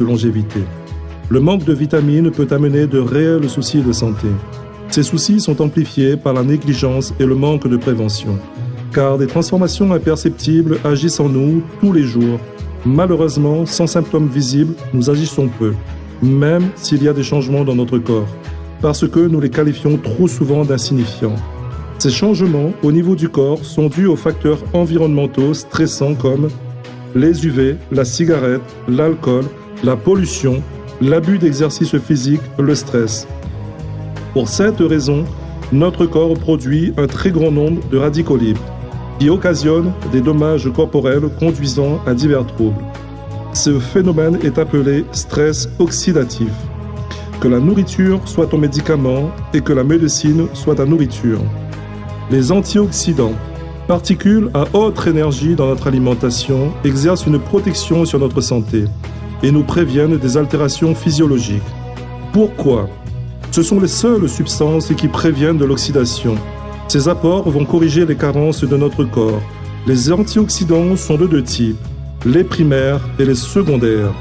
de longévité. Le manque de vitamines peut amener de réels soucis de santé. Ces soucis sont amplifiés par la négligence et le manque de prévention, car des transformations imperceptibles agissent en nous tous les jours. Malheureusement, sans symptômes visibles, nous agissons peu, même s'il y a des changements dans notre corps, parce que nous les qualifions trop souvent d'insignifiants. Ces changements au niveau du corps sont dus aux facteurs environnementaux stressants comme les UV, la cigarette, l'alcool, la pollution, l'abus d'exercice physique, le stress. Pour cette raison, notre corps produit un très grand nombre de radicaux libres qui occasionnent des dommages corporels conduisant à divers troubles. Ce phénomène est appelé stress oxydatif. Que la nourriture soit ton médicament et que la médecine soit ta nourriture. Les antioxydants, particules à haute énergie dans notre alimentation, exercent une protection sur notre santé et nous préviennent des altérations physiologiques. Pourquoi ? Ce sont les seules substances qui préviennent de l'oxydation. Ces apports vont corriger les carences de notre corps. Les antioxydants sont de deux types, les primaires et les secondaires.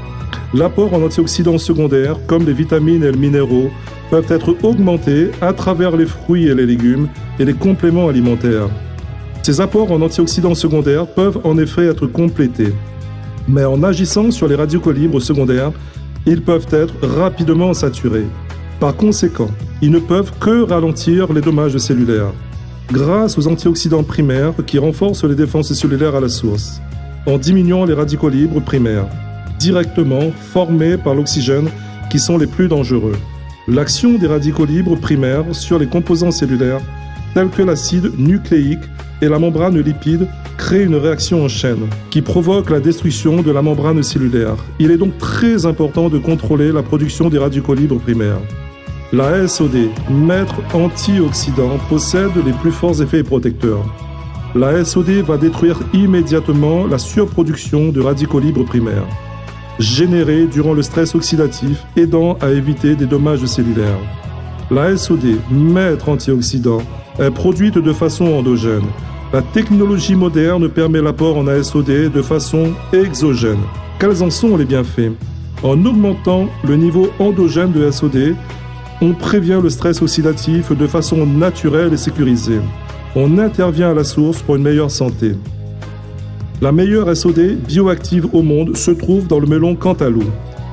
L'apport en antioxydants secondaires, comme les vitamines et les minéraux, peuvent être augmentés à travers les fruits et les légumes et les compléments alimentaires. Ces apports en antioxydants secondaires peuvent en effet être complétés. Mais en agissant sur les radicaux libres secondaires, ils peuvent être rapidement saturés. Par conséquent, ils ne peuvent que ralentir les dommages cellulaires, grâce aux antioxydants primaires qui renforcent les défenses cellulaires à la source, en diminuant les radicaux libres primaires, directement formés par l'oxygène qui sont les plus dangereux. L'action des radicaux libres primaires sur les composants cellulaires, tels que l'acide nucléique et la membrane lipide, crée une réaction en chaîne qui provoque la destruction de la membrane cellulaire. Il est donc très important de contrôler la production des radicaux libres primaires. La SOD, maître antioxydant, possède les plus forts effets protecteurs. La SOD va détruire immédiatement la surproduction de radicaux libres primaires, générée durant le stress oxydatif, aidant à éviter des dommages cellulaires. La SOD, maître antioxydant, est produite de façon endogène. La technologie moderne permet l'apport en ASOD de façon exogène. Quels en sont les bienfaits ? En augmentant le niveau endogène de SOD, on prévient le stress oxydatif de façon naturelle et sécurisée. On intervient à la source pour une meilleure santé. La meilleure SOD bioactive au monde se trouve dans le melon Cantaloupe.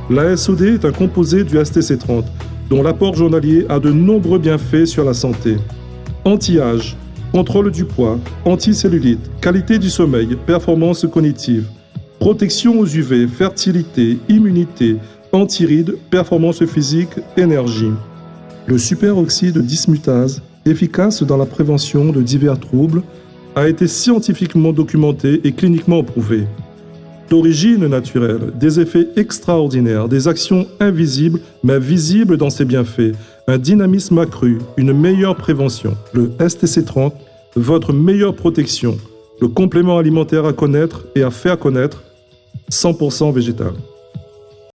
La SOD est un composé du STC30, dont l'apport journalier a de nombreux bienfaits sur la santé. Anti-âge, contrôle du poids, anticellulite, qualité du sommeil, performance cognitive, protection aux UV, fertilité, immunité, anti-rides, performance physique, énergie. Le superoxyde dismutase, efficace dans la prévention de divers troubles, a été scientifiquement documenté et cliniquement prouvé. D'origine naturelle, des effets extraordinaires, des actions invisibles mais visibles dans ses bienfaits, un dynamisme accru, une meilleure prévention. Le STC30, votre meilleure protection, le complément alimentaire à connaître et à faire connaître, 100% végétal.